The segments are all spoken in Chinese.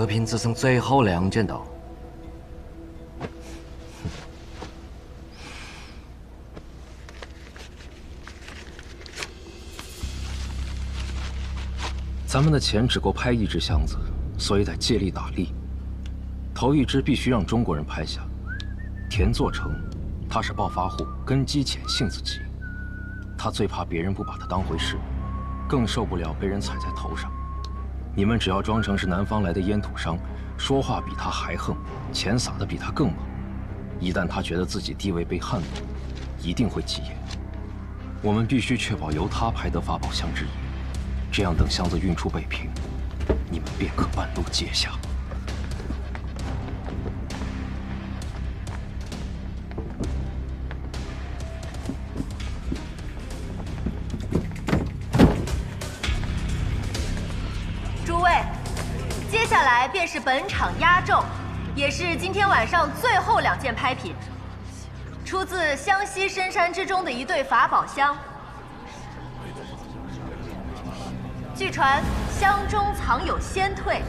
这品只剩最后2件了。咱们的钱只够拍1只箱子，所以得借力打力。头1只必须让中国人拍下。田作成，他是暴发户，根基浅，性子急。他最怕别人不把他当回事，更受不了被人踩在头上。你们只要装成是南方来的烟土商，说话比他还横，钱撒得比他更猛。一旦他觉得自己地位被撼动，一定会急眼。我们必须确保由他拍得法宝箱之一。这样，等箱子运出北平，你们便可半路接下。诸位，接下来便是本场压轴，也是今天晚上最后2件拍品，出自湘西深山之中的一对法宝箱。据传，箱中藏有仙退，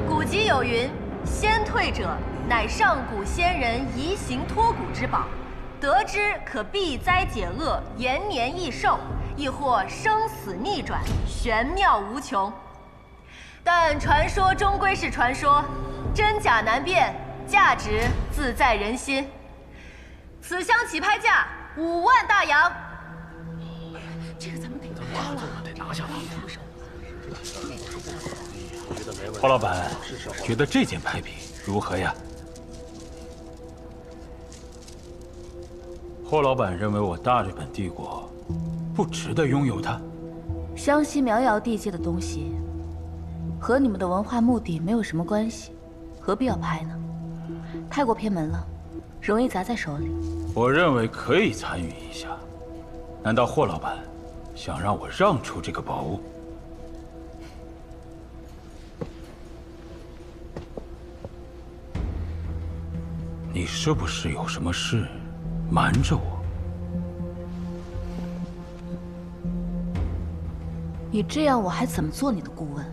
古籍有云：“仙退者，乃上古仙人移形脱骨之宝，得之可避灾解厄，延年益寿，亦或生死逆转，玄妙无穷。”但传说终归是传说，真假难辨，价值自在人心。此箱起拍价5万大洋。这个咱们得拿了，得拿下他。霍老板，觉得这件拍品如何呀？霍老板认为我大日本帝国不值得拥有它。湘西苗瑶地界的东西，和你们的文化目的没有什么关系，何必要拍呢？太过偏门了，容易砸在手里。我认为可以参与一下。难道霍老板想让我让出这个宝物？你是不是有什么事瞒着我？你这样，我还怎么做你的顾问？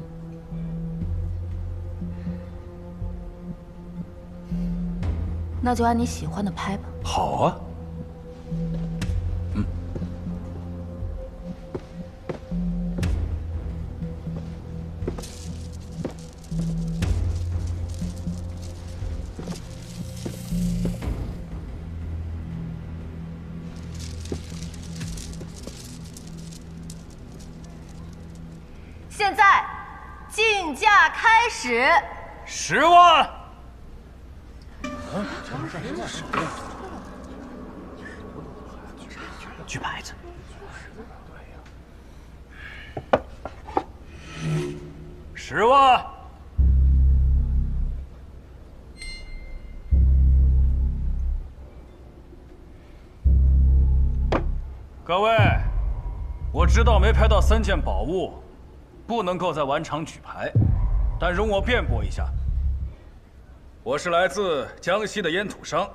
那就按你喜欢的拍吧。好啊。现在，竞价开始。10万。举牌子。10万。各位，我知道没拍到3件宝物，不能够在晚场举牌，但容我辩驳一下。我是来自江西的烟土商，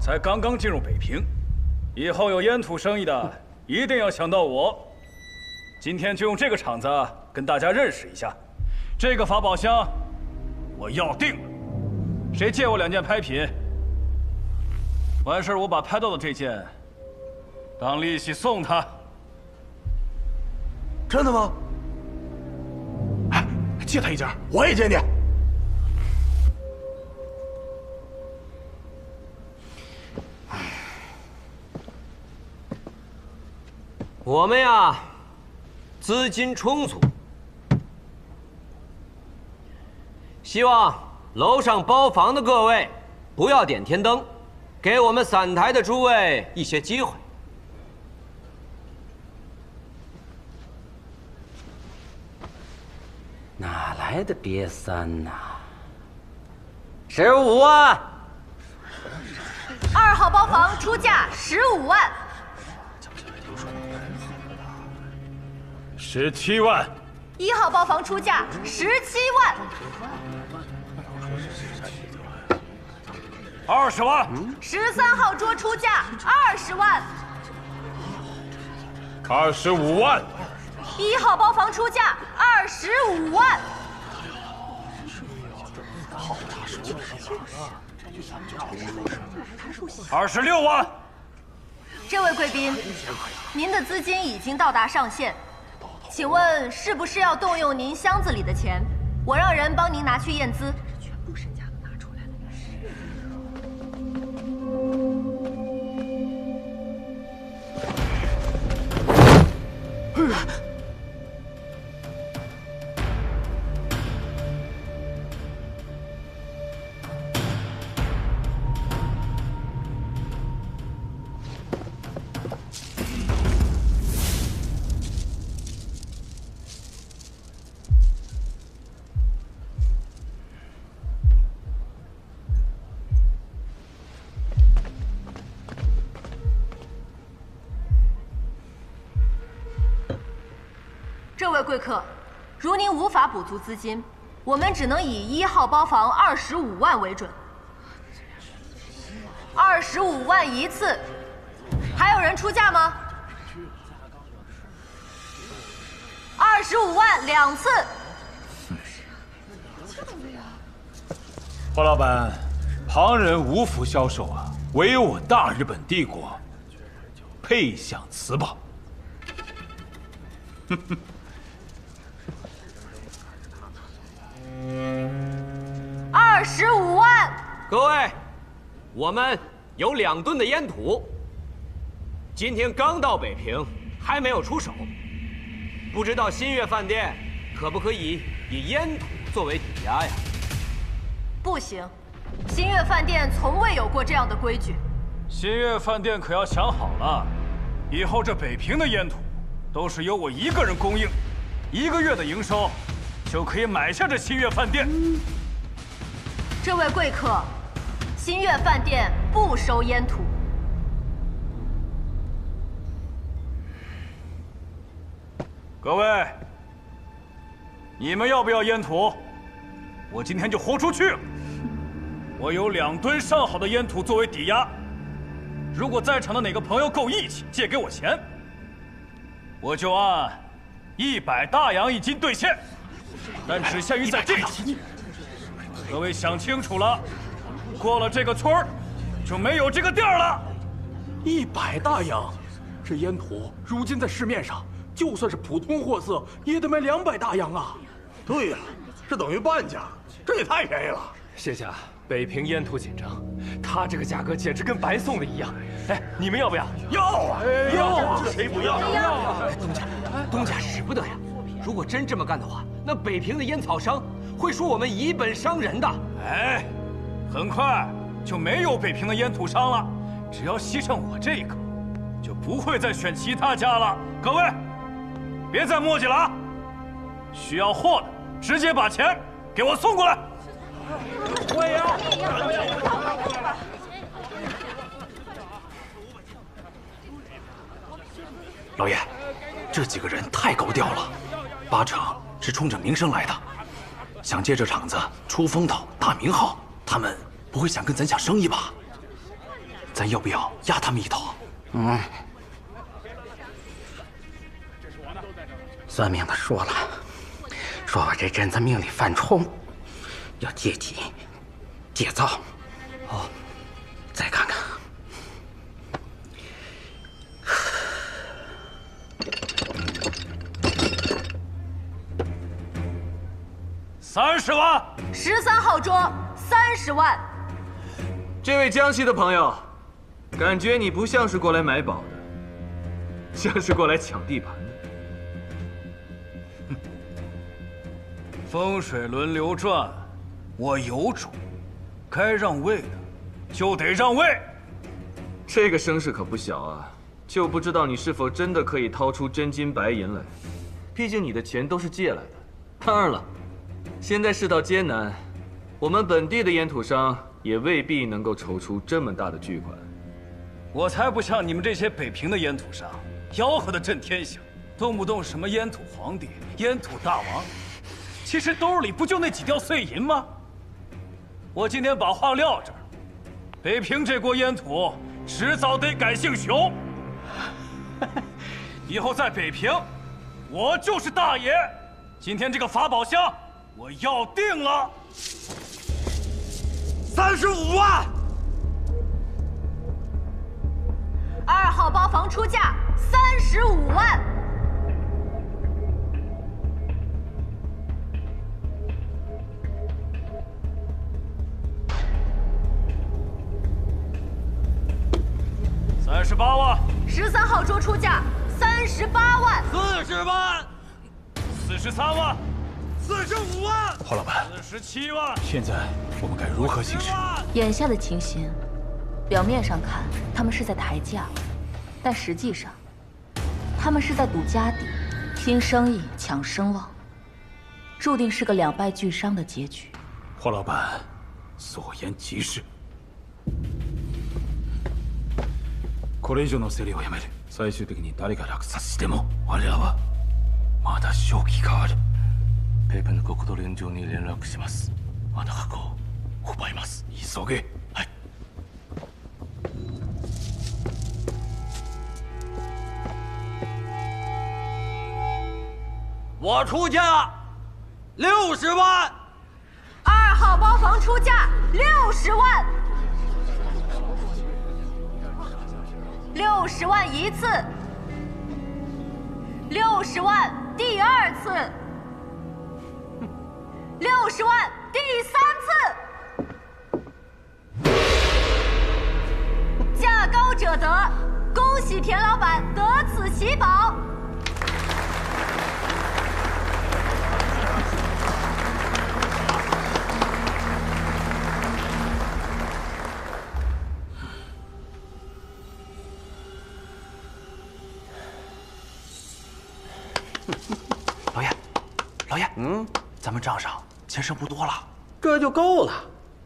才刚刚进入北平，以后有烟土生意的一定要想到我。今天就用这个场子跟大家认识一下。这个法宝箱我要定了，谁借我2件拍品，完事我把拍到的这件当利息送他。真的吗？哎，借他1件，我也借你。我们呀，资金充足，希望楼上包房的各位不要点天灯，给我们散台的诸位一些机会。哪来的瘪三呐？15万。2号包房出价15万。17万。1号包房出价17万。20万。13号桌出价20万。25万。1号包房出价25万。26万。这位贵宾，您的资金已经到达上限，请问是不是要动用您箱子里的钱？我让人帮您拿去验资。全部身家都拿出来了。这位贵客，如您无法补足资金，我们只能以1号包房25万为准。25万一次，还有人出价吗？25万2次。花老板，旁人无福消受啊，唯有我大日本帝国配享此宝。25万！各位，我们有2吨的烟土，今天刚到北平，还没有出手，不知道新月饭店可不可以以烟土作为抵押呀？不行，新月饭店从未有过这样的规矩。新月饭店可要想好了，以后这北平的烟土都是由我一个人供应，1个月的营收就可以买下这新月饭店。这位贵客，新月饭店不收烟土。各位，你们要不要烟土？我今天就豁出去了。我有2吨上好的烟土作为抵押，如果在场的哪个朋友够义气，借给我钱，我就按100大洋1斤兑现，但只限于在这期。各位想清楚了，过了这个村儿，就没有这个店了。100大洋，这烟土如今在市面上，就算是普通货色，也得卖200大洋啊！对呀，这等于半价，这也太便宜了。谢谢啊，北平烟土紧张，他这个价格简直跟白送的一样。哎，你们要不要？要啊，要啊，谁不要？东家使不得呀！如果真这么干的话，那北平的烟草商会说我们以本伤人的。哎，很快就没有北平的烟土商了，只要吸上我这个，就不会再选其他家了。各位，别再墨迹了啊！需要货的直接把钱给我送过来。我也要。老爷，这几个人太高调了，8成是冲着名声来的，想借这场子出风头、打名号，他们不会想跟咱抢生意吧？咱要不要压他们一头？算命的说了，说我这阵子命里犯冲，要戒急戒躁。哦，再看看。30万。13号桌30万。这位江西的朋友，感觉你不像是过来买宝的，像是过来抢地盘的。风水轮流转，我有主，该让位的就得让位。这个声势可不小啊，就不知道你是否真的可以掏出真金白银来。毕竟你的钱都是借来的。当然了，现在世道艰难，我们本地的烟土商也未必能够筹出这么大的巨款。我才不像你们这些北平的烟土商，吆喝的震天响，动不动什么烟土皇帝、烟土大王，其实兜里不就那几吊碎银吗？我今天把话撂这儿，北平这锅烟土迟早得改姓熊。以后在北平，我就是大爷。今天这个法宝箱，我要定了。35万。2号包房出价35万。38万。13号桌出价38万。40万。43万。45万。黄老板，47万。现在我们该如何行事？眼下的情形，表面上看他们是在抬价，但实际上，他们是在赌家底，拼生意抢声望，注定是个两败俱伤的结局。黄老板，所言极是。これ以上の競りをやめる。最終的に誰が落札しても我らはまだ勝機がある。ペーペの国土連上に連絡します。あの箱を奪います。急げ。はい。我出价60万。2号包房出价60万。60万一次，60万第2次，60万第3次。价高者得，恭喜田老板得此喜宝。老爷，咱们账上钱剩不多了，这就够了。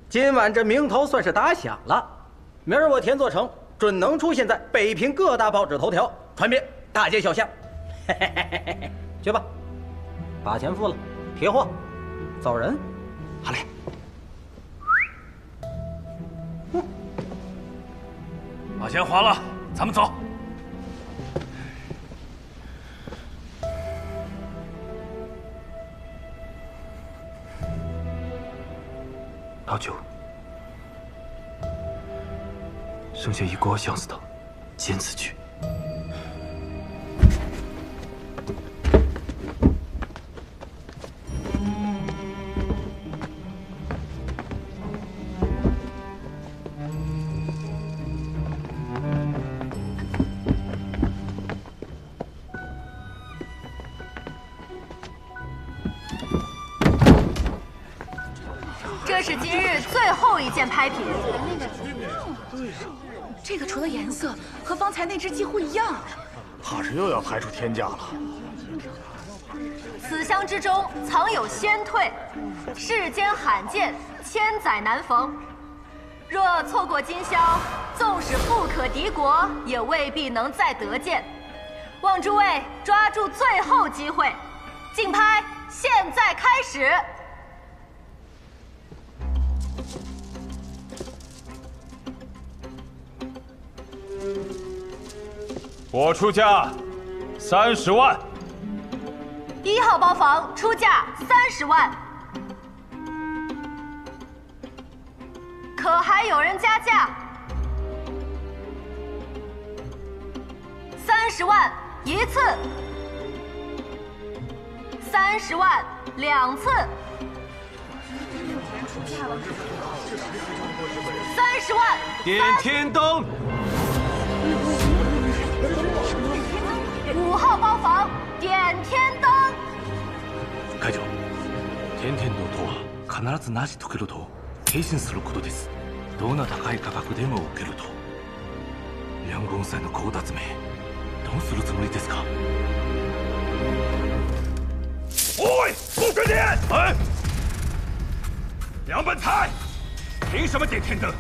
今晚这名头算是打响了，明儿我田作成准能出现在北平各大报纸头条，传遍大街小巷。去吧，把钱付了，提货，走人。好嘞。把钱还了，咱们走。老九，剩下一锅相思汤，坚持去。这是今日最后一件拍品。这个除了颜色和方才那只几乎一样，怕是又要拍出天价了。此香之中藏有仙退，世间罕见，千载难逢。若错过今宵，纵使富可敌国，也未必能再得见。望诸位抓住最后机会，竞拍现在开始。我出价30万。1号包房出价30万，可还有人加价？30万一次，30万2次，30万。点天灯。 5号包房点天灯。会長、天天堂とは必ずなし解けると決心することです。どんな高い価格でも受けると。梁公菜の強奪め、どうするつもりですか？おい，不准点！哎，梁本才，凭什么点天灯？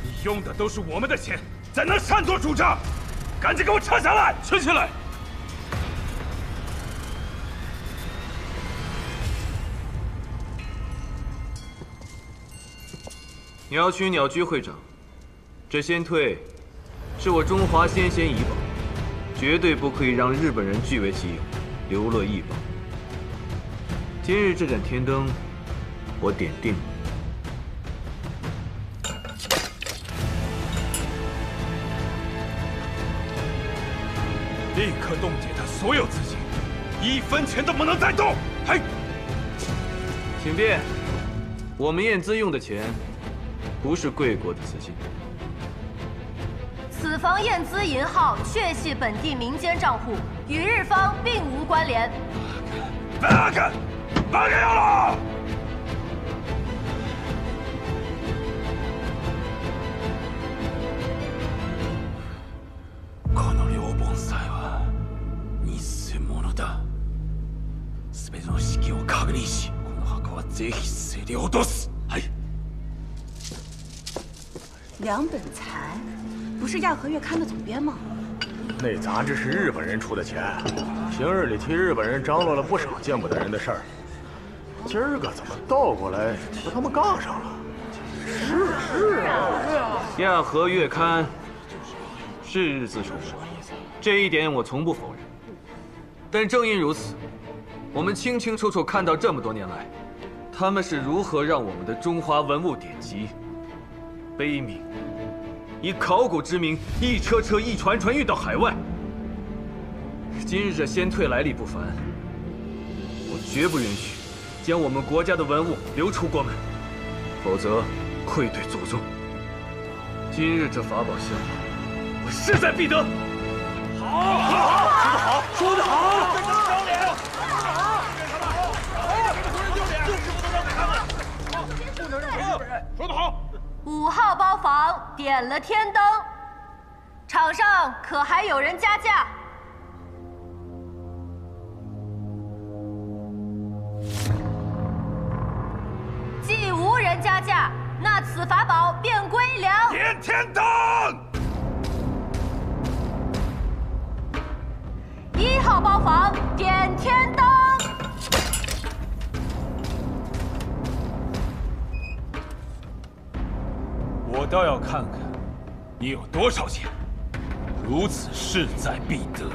你用的都是我们的钱，怎能擅作主张？赶紧给我撤下来！撤下来！鸟取鸟居会长，这仙退是我中华先贤遗宝，绝对不可以让日本人据为己有，流落异邦。今日这盏天灯，我点定了。立刻冻结他所有资金，1分钱都不能再动。嘿，请便，我们验资用的钱，不是贵国的资金。此房验资银号确系本地民间账户，与日方并无关联。八个要了。この両本債は偽物だ。全ての資金を確認し、この墓はぜひ競り落とす。はい。两本财，不是亚和月刊的总编吗？那杂志是日本人出的钱，平日里替日本人张罗了不少见不得人的事儿。今儿个怎么倒过来和他们杠上了？是啊，亚和月刊是日资出版，这一点我从不否认。但正因如此，我们清清楚楚看到这么多年来，他们是如何让我们的中华文物典籍碑铭以考古之名一车车、一船船运到海外。今日这先退来历不凡，我绝不允许将我们国家的文物流出国门，否则愧对祖宗。今日这法宝箱，我势在必得。好，说得好，说得好。说得好。5号包房点了天灯，场上可还有人加价？既无人加价，那此法宝便归良。点天灯。1号包房点天灯。我倒要看看你有多少钱，如此势在必得。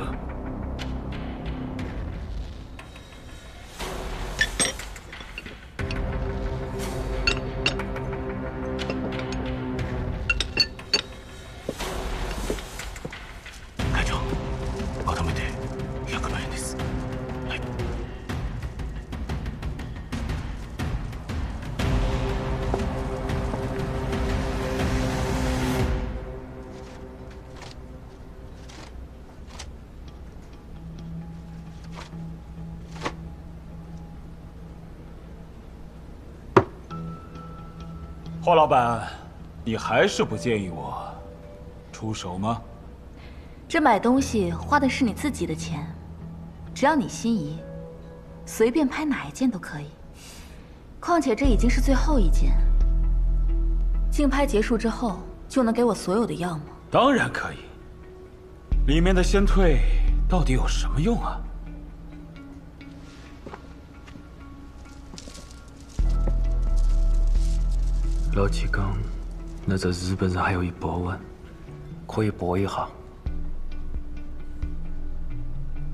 会長、改めて100万円です。はい。霍老板，你还是不建议我出手吗？这买东西花的是你自己的钱，只要你心仪，随便拍哪一件都可以。况且这已经是最后一件，竞拍结束之后就能给我所有的药吗？当然可以。里面的仙退到底有什么用啊？老七讲，那在日本上还有100万，可以搏一下。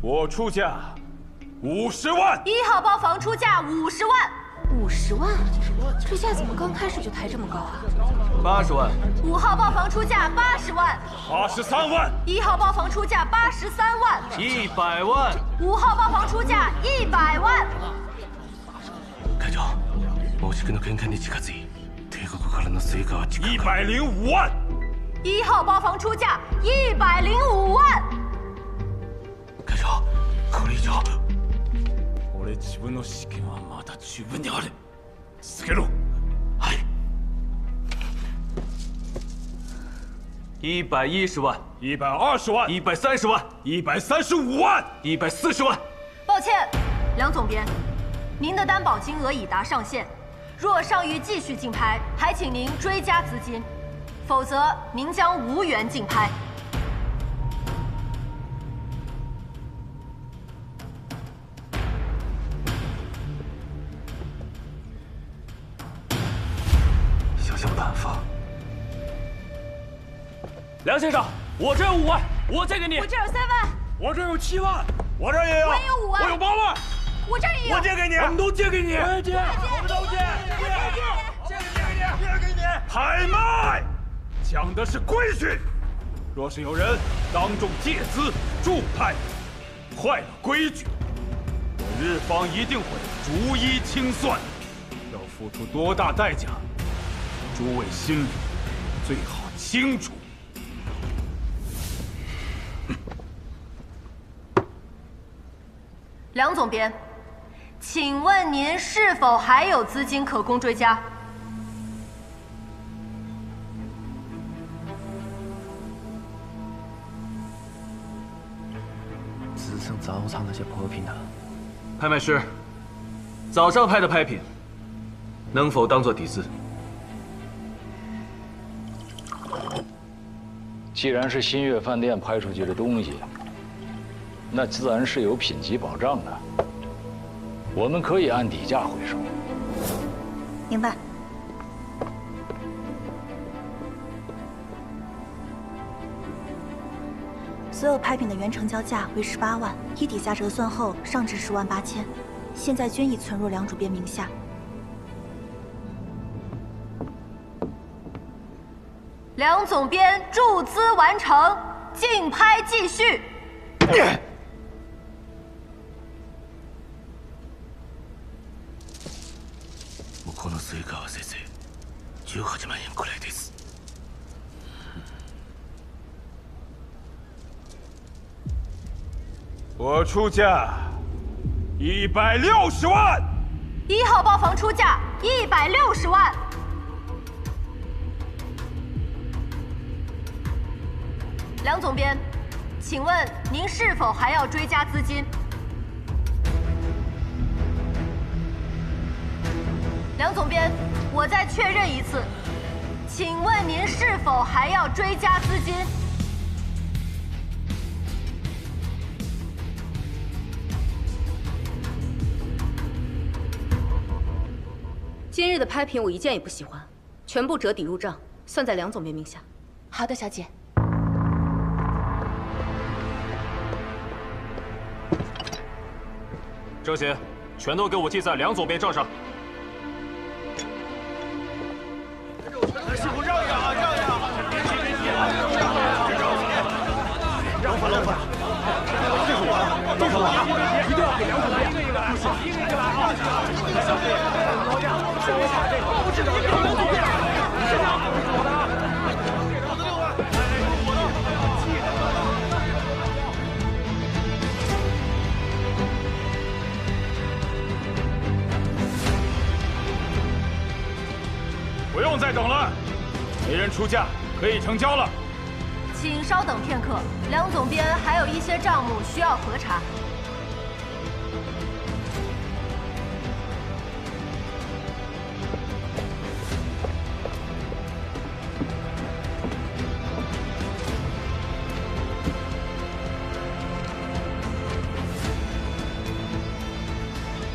我出价50万。1号包房出价50万。50万？这下怎么刚开始就抬这么高啊？80万。5号包房出价80万。83万。1号包房出价83万。100万。5号包房出价100万。会長、大地君の見解に近づい、帝国からの成果は105万。1号包房出价105万。会長、これ以上。俺自分の資金はまだ十分にある。続けろ。はい。110万。120万。130万。135万。140万。抱歉，梁总编，您的担保金额已达上限，若尚欲继续竞拍，还请您追加资金，否则您将无缘竞拍。想想办法。梁先生，我这有5万，我借给你。我这有3万。我这有7万。我这也有。我也有5万。我有8万。我这也有。我借给你。我们都借给你。我也借。我们都借。借给你。拍卖，讲的是规矩。若是有人当众借资助派，坏了规矩，我日方一定会逐一清算。要付出多大代价，诸位心里最好清楚。梁总编，请问您是否还有资金可供追加？只剩早上那些破品了。拍卖师，早上拍的拍品，能否当做底资？既然是新月饭店拍出去的东西，那自然是有品级保障的。我们可以按底价回收。明白。所有拍品的原成交价为18万，依底价折算后上至10万8千，现在均已存入梁主编名下。梁总编注资完成，竞拍继续。このスイカは先生、18万円くらいです。我出价160万。1号包房出价160万。梁总编，请问您是否还要追加资金？梁总编，我再确认一次，请问您是否还要追加资金？今日的拍品我一件也不喜欢，全部折抵入账，算在梁总编名下。好的，小姐。这些全都给我记在梁总编账上。师傅让让啊，让让！让开，让开！这是我，都是我，一定要给梁总编一个来啊！高价，别下这个，不是梁总编，是梁总编的。我的6万，我的。不用再等了，没人出价，可以成交了。请稍等片刻，梁总编还有一些账目需要核查。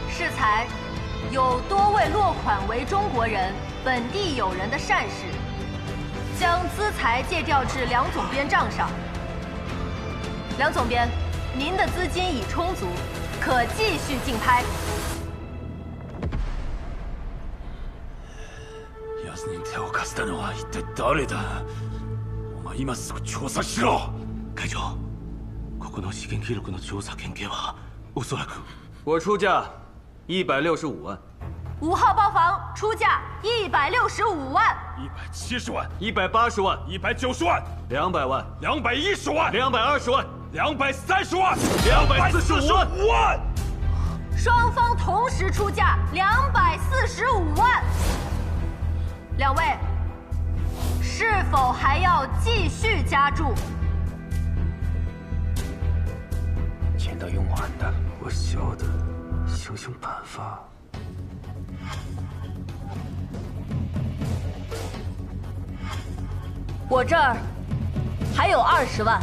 适才有多位落款为中国人、本地友人的善事，将资财借调至梁总编账上。梁总编，您的资金已充足，可继续竞拍。奴に手を貸したのは一体誰だ？お前今すぐ調査しろ。会長、ここの資源記録の調査県警はおそらく。我出价165万。5号包房出价165万。170万。180万。190万。200万。210万。220万。230万。245万。双方同时出价245万。两位，是否还要继续加注？钱都用完的，我晓得，想想办法。我这儿还有20万。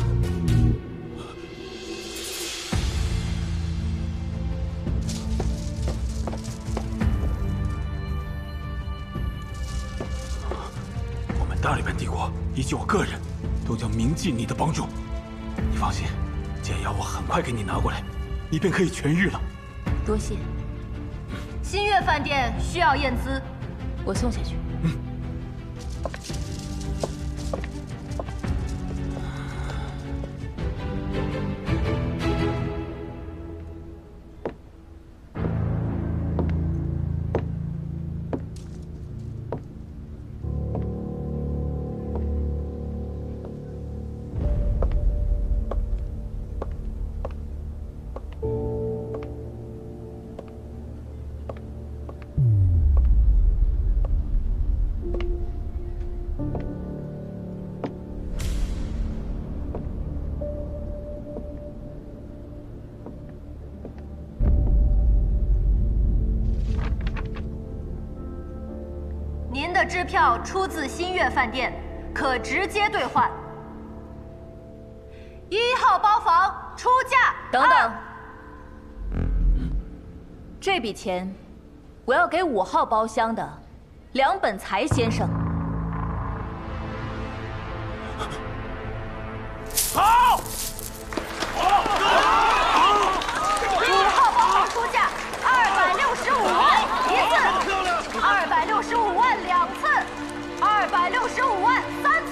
我们大日本帝国以及我个人都将铭记你的帮助。你放心，解药我很快给你拿过来，你便可以痊愈了。多谢。新月饭店需要验资，我送下去。支票出自新月饭店，可直接兑换。1号包房出价。等等，这笔钱我要给5号包厢的梁本才先生。好。 5号包房出价265万1次，265万2次，265万3次。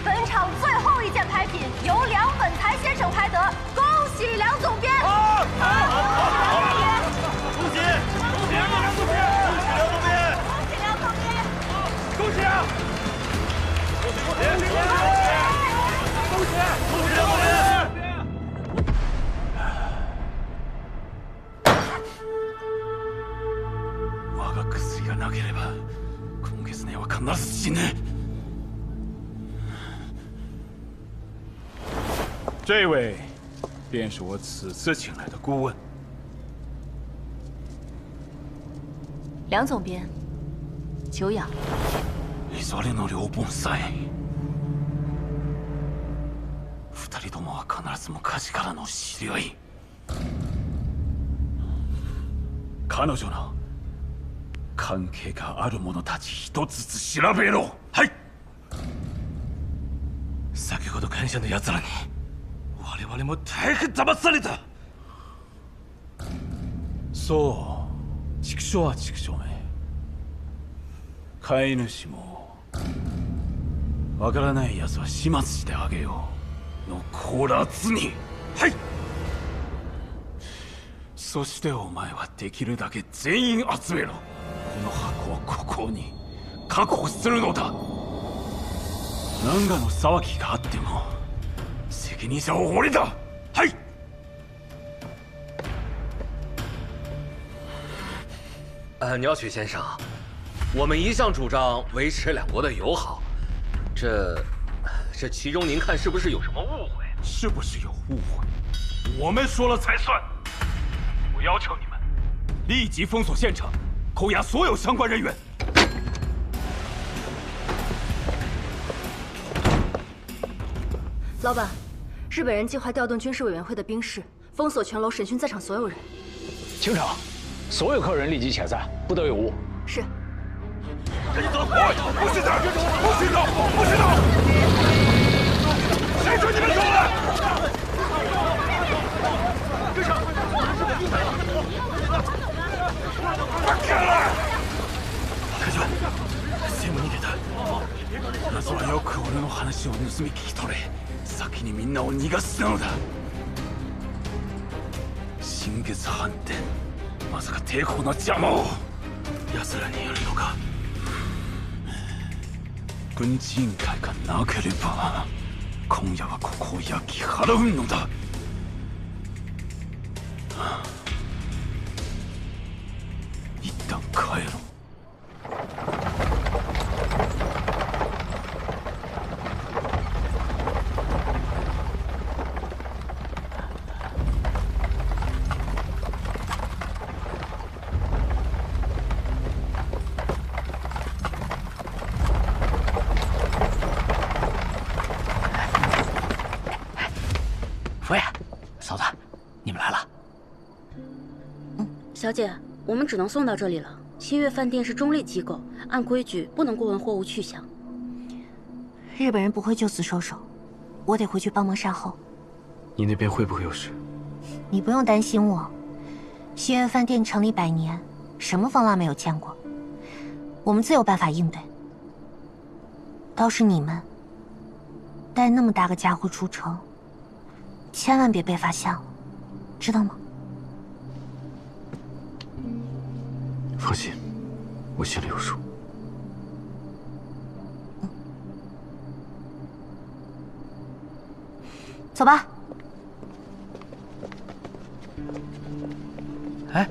本场最后一件拍品由梁本才先生拍得，恭喜梁总编！我が薬がなければ今月内は必ず死ぬ。这位便是我此次请来的顾问。梁总编，久仰。それの両本さえ。2人ともは必ず昔からの知り合い。彼女の関係がある者たち一つずつ調べろ。はい。先ほど会社の奴らに我々も大変騙された。そう畜生は畜生め。飼い主もわからない奴は始末してあげようのこらずに。はい。そしてお前はできるだけ全員集めろ。この箱をここに確保するのだ。何かの騒ぎがあっても責任者は俺だ。はい。鸟取先生，我们一向主张维持两国的友好，这其中您看是不是有什么误会？是不是有误会？我们说了才算。我要求你们立即封锁现场，扣押所有相关人员。老板，日本人计划调动军事委员会的兵士，封锁全楼，审讯在场所有人。清场，所有客人立即遣散，不得有误。是。不许走！不许走！不许走！不许走！谁准你们走了？开了！会長、専務逃げた。まずはよく俺の話を盗み聞き取れ。先にみんなを逃がすのだ。新月飯店、まさか抵抗の邪魔を奴らにやるのか。軍事委員会がなければ今夜はここを焼き払うのだ。一旦帰ろう。夫人，嫂子，你们来了。小姐，我们只能送到这里了。新月饭店是中立机构，按规矩不能过问货物去向。日本人不会就此收手，我得回去帮忙善后。你那边会不会有事？你不用担心我。新月饭店成立100年，什么风浪没有见过，我们自有办法应对。倒是你们，带那么大个家伙出城，千万别被发现了，知道吗？放心，我心里有数。走吧。哎，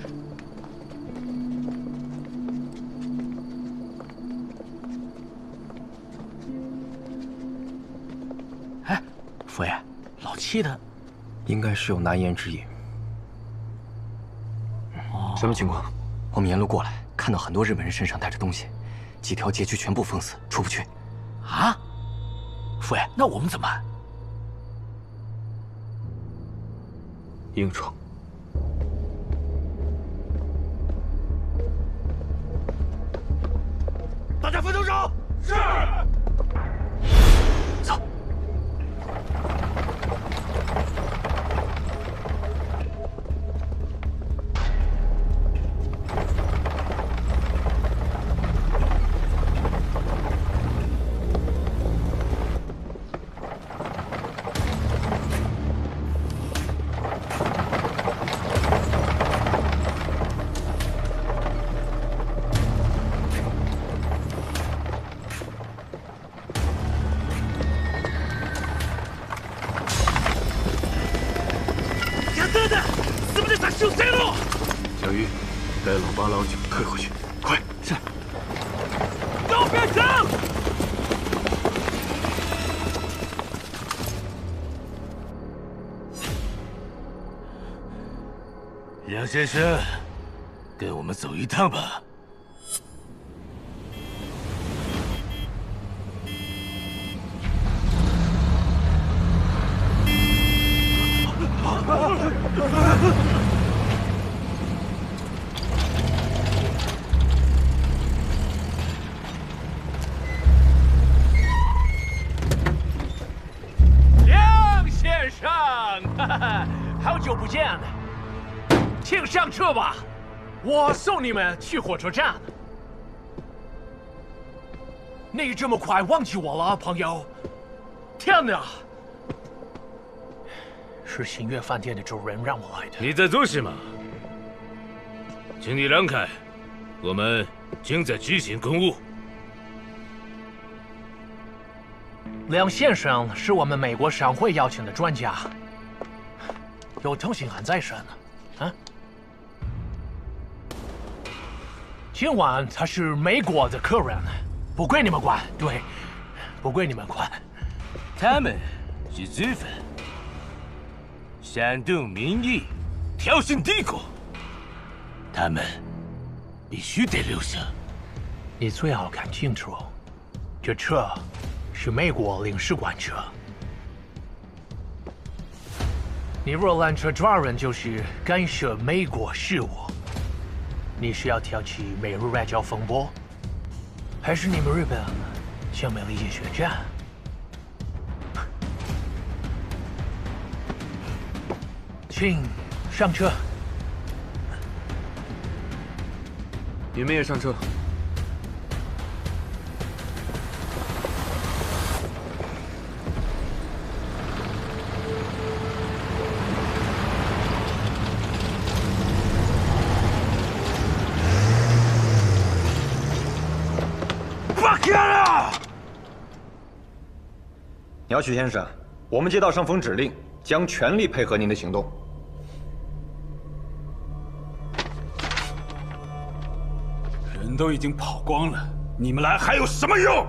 哎，佛爷，老七的，应该是有难言之隐。什么情况？我们沿路过来，看到很多日本人身上带着东西，几条街区全部封死，出不去。啊？佛爷，那我们怎么办？硬闯。大家分头走。是。走。小玉，带老八老九退回去，快！是。都别停！梁先生，跟我们走一趟吧。梁先生，好久不见，请上车吧，我送你们去火车站。你这么快忘记我了，朋友？天哪！是新月饭店的主人让我来的。你在做什么？请你让开，我们正在执行公务。梁先生是我们美国商会邀请的专家，有同行函在身呢。啊？今晚他是美国的客人，不归你们管。对，不归你们管。他们是罪犯。煽动民意，挑衅帝国，他们必须得留下。你最好看清楚，这车是美国领事馆车。你若拦车抓人，就是干涉美国事务。你是要挑起美日外交风波，还是你们日本想美利坚宣战？请上车。你们也上车。放开了！鸟取先生，我们接到上峰指令，将全力配合您的行动。人都已经跑光了，你们来还有什么用？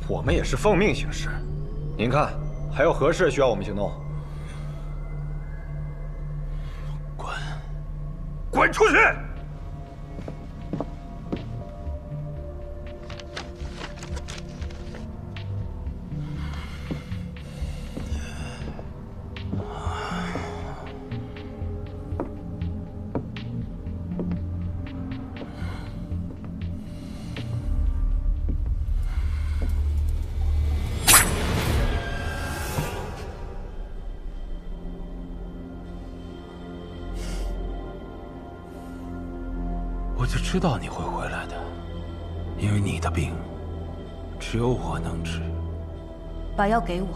我们也是奉命行事。您看，还有何事需要我们行动？滚出去！我就知道你会回来的，因为你的病只有我能治。把药给我。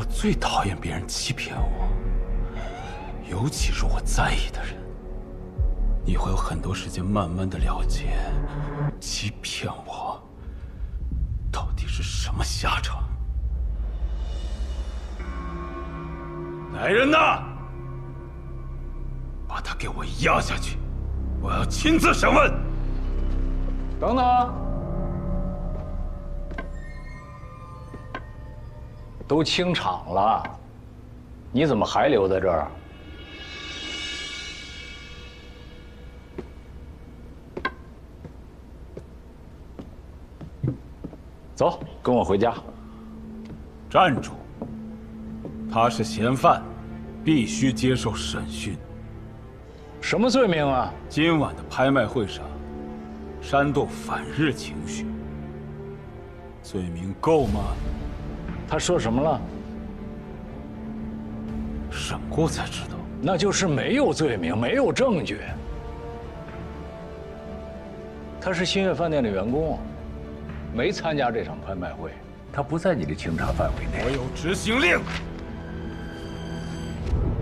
最讨厌别人欺骗我，尤其是我在意的人。你会有很多时间慢慢的了解，欺骗我到底是什么下场。来人呐，把他给我押下去，我要亲自审问。等等，都清场了，你怎么还留在这儿？走，跟我回家。站住！他是嫌犯，必须接受审讯。什么罪名啊？今晚的拍卖会上，煽动反日情绪，罪名够吗？他说什么了？审过才知道。那就是没有罪名，没有证据。他是新月饭店的员工，没参加这场拍卖会，他不在你的清查范围内。我有执行令，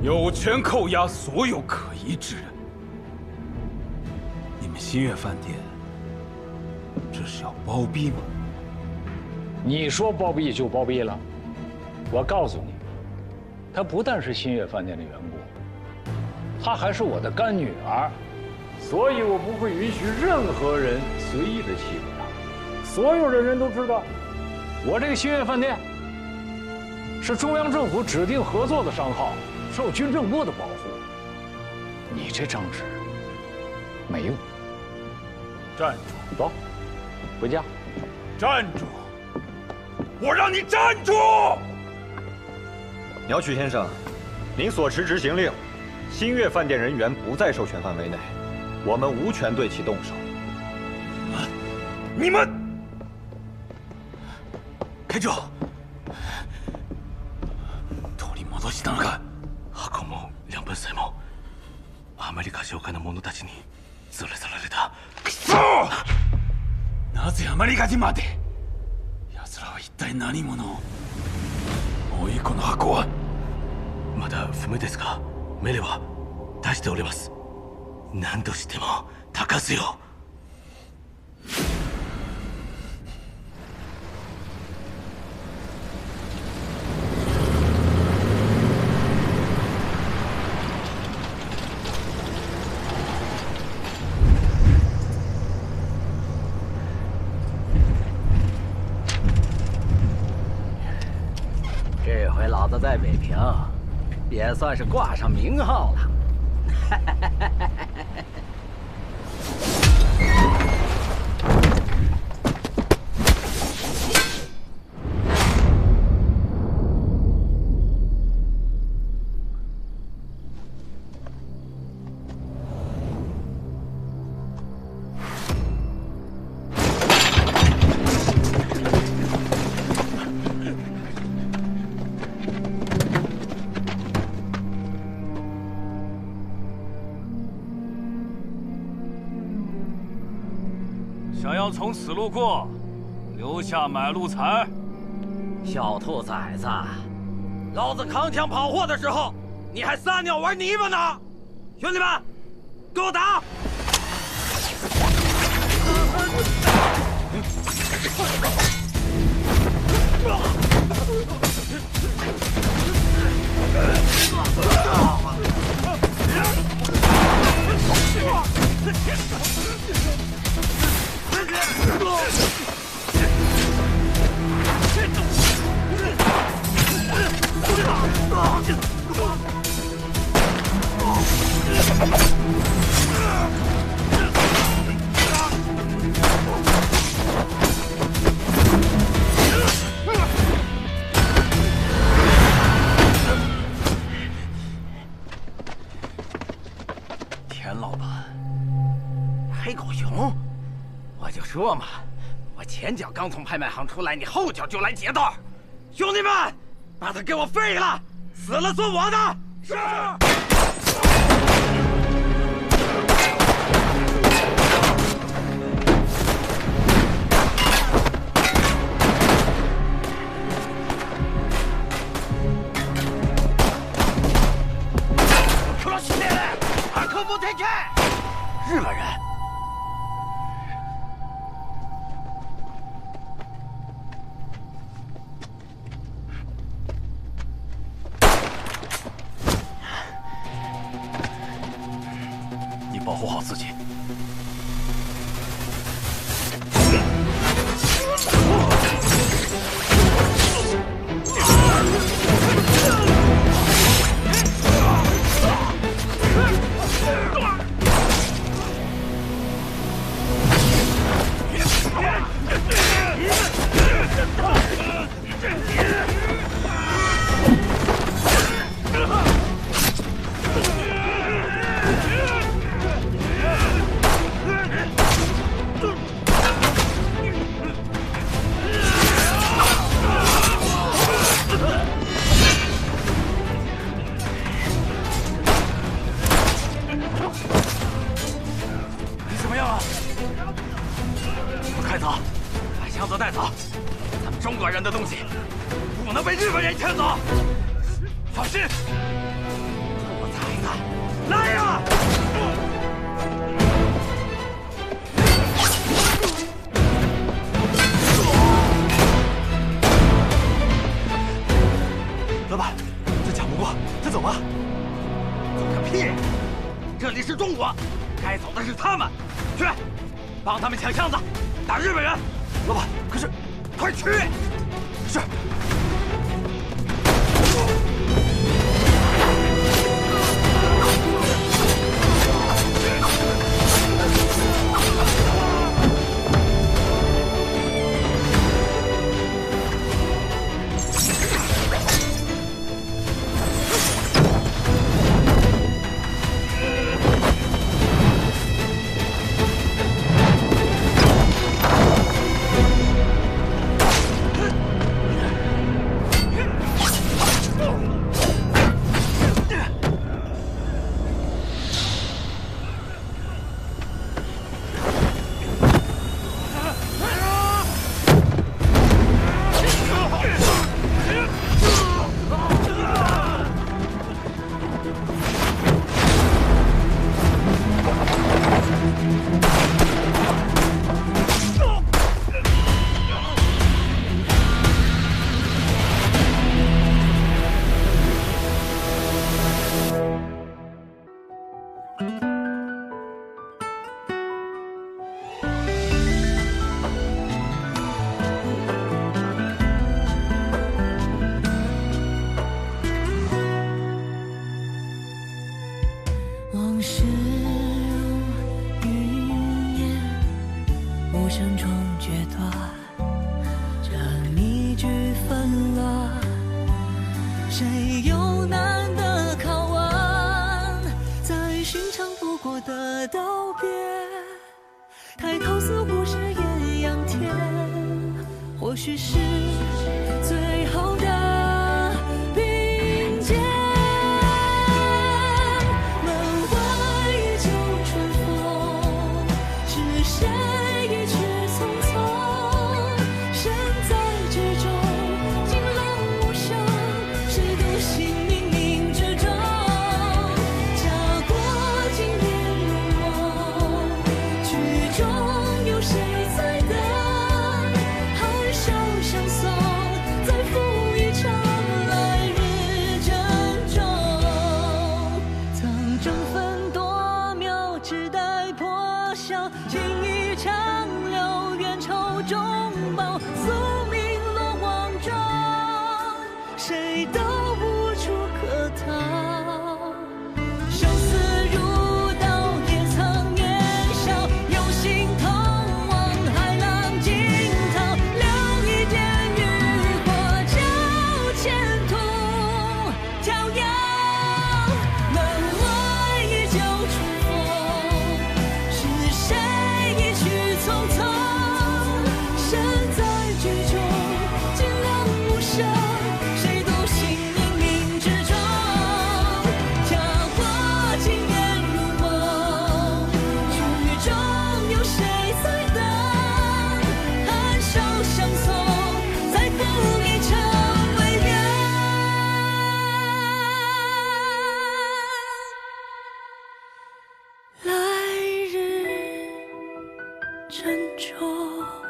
有权扣押所有可疑之人。你们新月饭店这是要包庇吗？你说包庇就包庇了。我告诉你，她不但是新月饭店的员工，她还是我的干女儿，所以我不会允许任何人随意的欺负她。所有的人都知道，我这个新月饭店是中央政府指定合作的商号，受军政部的保护。你这张纸没用。站住！走，回家。站住！我让你站住！鸟取先生，您所持执行令，新月饭店人员不在授权范围内，我们无权对其动手。你们！会長、取り戻したのか。箱も両分債もアメリカ商会の者たちに連れ去られた。くそ！なぜアメリカ人まで？奴らは一体何者？もういいこの箱は。まだ不明ですが、命令は出しております。何としても高須よ。这回老子在北平，也算是挂上名号了。想要从此路过，留下买路财。小兔崽子，老子扛枪跑货的时候，你还撒尿玩泥巴呢！兄弟们，给我打！田老板，黑狗熊，我就说嘛，我前脚刚从拍卖行出来，你后脚就来劫道，兄弟们，把他给我废了，死了算我的。是。克罗西内勒，阿克布泰克。日本人。你保护好自己。 的东西不能被日本人抢走。放心，兔崽子，来呀！老板，这抢不过，他走吧。走个屁！这里是中国，该走的是他们。去，帮他们抢箱子，打日本人。老板，可是，快去！ 是。或许是最后的并肩。门外依旧春风，是谁一去匆匆？身在剧中，惊浪无声，谁独行冥冥之中？家国经年如梦，剧中有谁在等？ 相送，再赴一场来日珍重。曾争分夺秒，只待破晓，情义长留，冤仇终报。宿命落网中，谁都无处可逃。生死如刀，也曾年少，有心同往海浪惊涛。 前途飘摇，门外依旧春风，是谁一去匆匆？身在剧中，惊浪无声，谁独行。中。